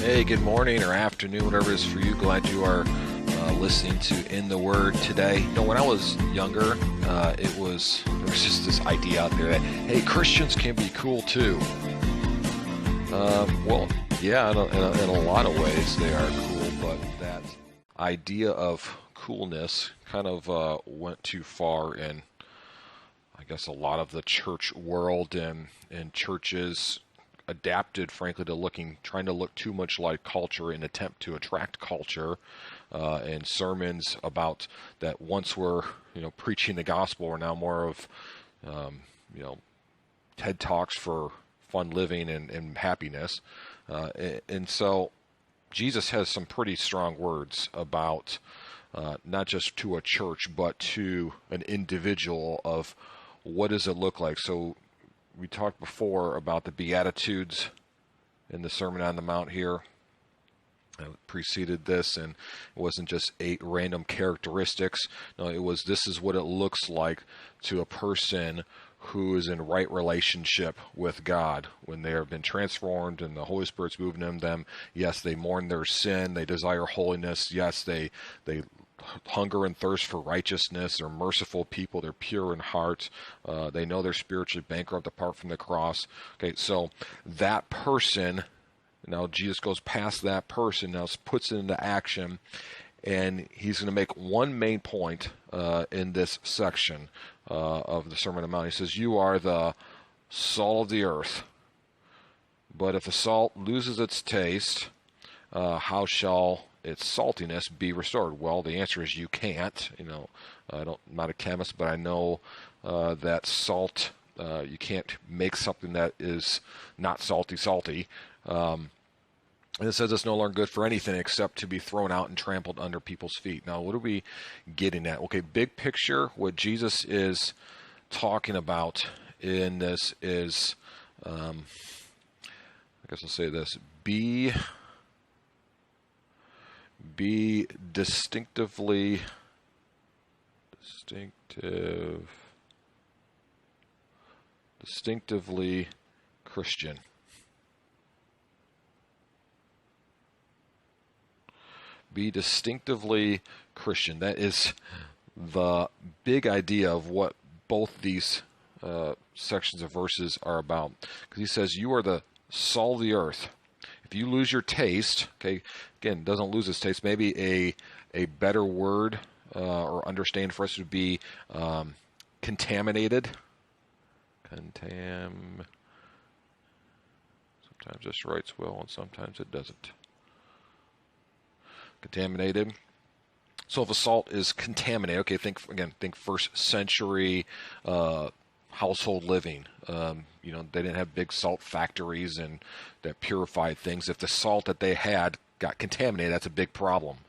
Hey, good morning or afternoon, whatever it is for you. Glad you are listening to In the Word today. You know, when I was younger, there was just this idea out there that, hey, Christians can be cool too. Well, yeah, in a lot of ways they are cool, but that idea of coolness kind of went too far in, I guess, a lot of the church world, and churches adapted, frankly, to trying to look too much like culture in attempt to attract culture, and sermons about that once were, preaching the gospel are now more of, you know, TED Talks for fun living and happiness. And so Jesus has some pretty strong words about not just to a church, but to an individual of what does it look like. So we talked before about the Beatitudes in the Sermon on the Mount here. Preceded this, and it wasn't just 8 random characteristics. No, it was, this is what it looks like to a person who is in right relationship with God when they have been transformed and the Holy Spirit's moving in them. Yes, they mourn their sin, they desire holiness. Yes, they hunger and thirst for righteousness. They're merciful people. They're pure in heart. They know they're spiritually bankrupt apart from the cross. Okay, so that person, now Jesus goes past that person, now puts it into action, and he's going to make one main point in this section of the Sermon on the Mount. He says, you are the salt of the earth, but if the salt loses its taste, how shall its saltiness be restored? Well, the answer is you can't. I'm not a chemist, but I know that salt, you can't make something that is not salty. And it says it's no longer good for anything except to be thrown out and trampled under people's feet. Now, what are we getting at? Okay, big picture, what Jesus is talking about in this is, I guess I'll say this, be distinctively Christian. Be distinctively Christian. That is the big idea of what both these sections of verses are about. Because he says, you are the salt of the earth. If you lose your taste, okay, again, doesn't lose its taste. Maybe a better word or understanding for us would be contaminated. Sometimes this writes well, and sometimes it doesn't. Contaminated. So if a salt is contaminated, okay, think first century household living. They didn't have big salt factories and that purified things. If the salt that they had got contaminated, that's a big problem.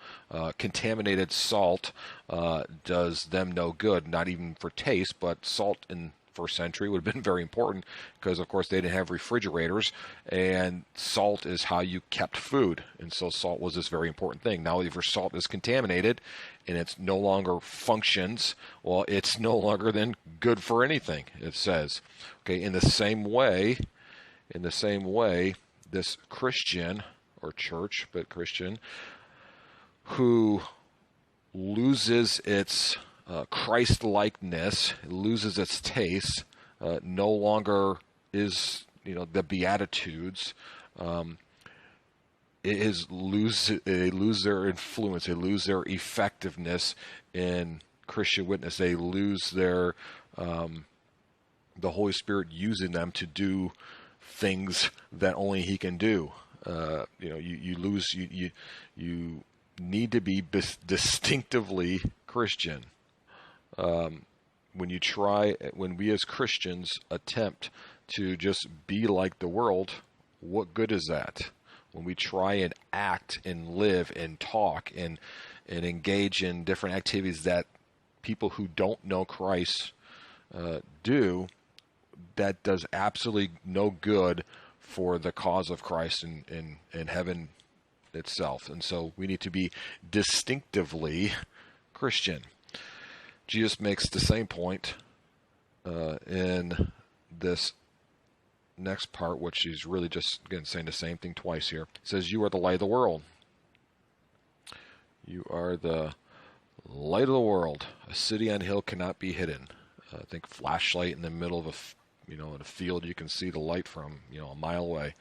Contaminated salt does them no good, not even for taste, but salt in first century would have been very important because, of course, they didn't have refrigerators, and salt is how you kept food, and so salt was this very important thing. Now, if your salt is contaminated and it's no longer functions, well, it's no longer then good for anything, it says. Okay, in the same way, this Christian, or church, but Christian, who loses its Christ-likeness, loses its taste, no longer is, the Beatitudes. They lose their influence. They lose their effectiveness in Christian witness. They lose their the Holy Spirit using them to do things that only He can do. You need to be distinctively Christian. When we as Christians attempt to just be like the world, what good is that? When we try and act and live and talk and engage in different activities that people who don't know Christ do, that does absolutely no good for the cause of Christ in heaven itself. And so we need to be distinctively Christian. Jesus makes the same point in this next part, which he's really just, again, saying the same thing twice here. It says, you are the light of the world. You are the light of the world. A city on a hill cannot be hidden. I think flashlight in the middle of in a field, you can see the light from, a mile away.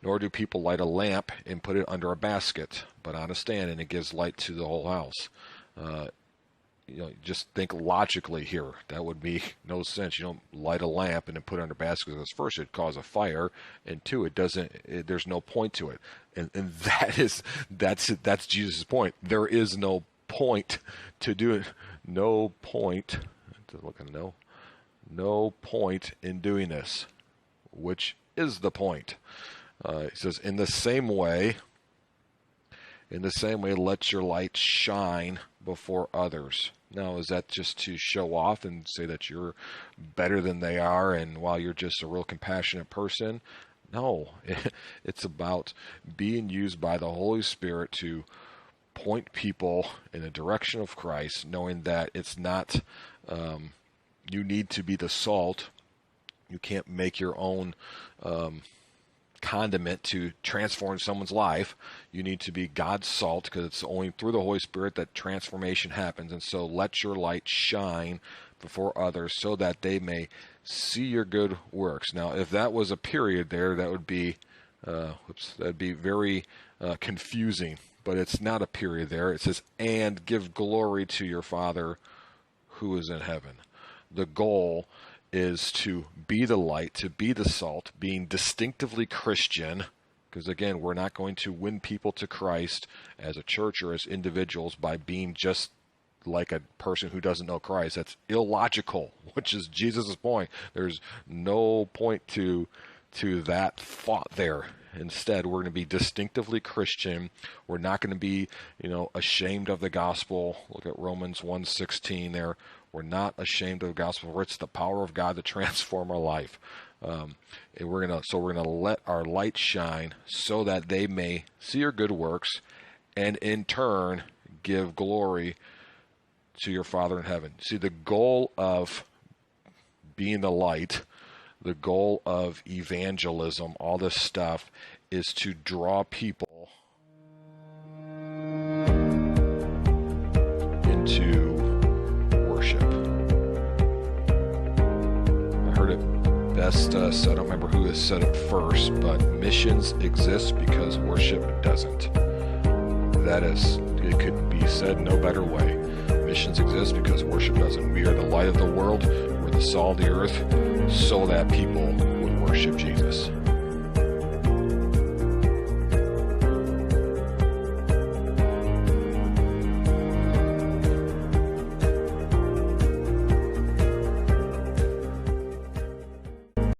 Nor do people light a lamp and put it under a basket, but on a stand, and it gives light to the whole house. Just think logically here. That would make no sense. You don't light a lamp and then put it under a basket, because first it'd cause a fire, and two, there's no point to it. And that's Jesus' point. There is no point to do it. No point. No point in doing this. Which is the point? He says, in the same way, let your light shine before others. Now, is that just to show off and say that you're better than they are, and while you're just a real compassionate person? No, it's about being used by the Holy Spirit to point people in the direction of Christ, knowing that it's not, you need to be the salt. You can't make your own condiment to transform someone's life. You need to be God's salt, because it's only through the Holy Spirit that transformation happens. And so let your light shine before others, so that they may see your good works. Now, if that was a period there, that would be very confusing. But it's not a period there. It says, and give glory to your Father who is in heaven. The goal is to be the light, to be the salt, being distinctively Christian, because again, we're not going to win people to Christ as a church or as individuals by being just like a person who doesn't know Christ. That's illogical, which is Jesus' point. There's no point to that thought there. Instead, we're going to be distinctively Christian. We're not going to be, ashamed of the gospel. Look at Romans 1:16 there. We're not ashamed of the gospel, for it's the power of God to transform our life. And we're gonna let our light shine, so that they may see your good works, and in turn give glory to your Father in heaven. See, the goal of being the light, the goal of evangelism, all this stuff, is to draw people into worship. I heard it best said, I don't remember who has said it first, but missions exist because worship doesn't. That is, it could be said no better way. Missions exist because worship doesn't. We are the light of the world. We're the salt of the earth, so that people would worship Jesus.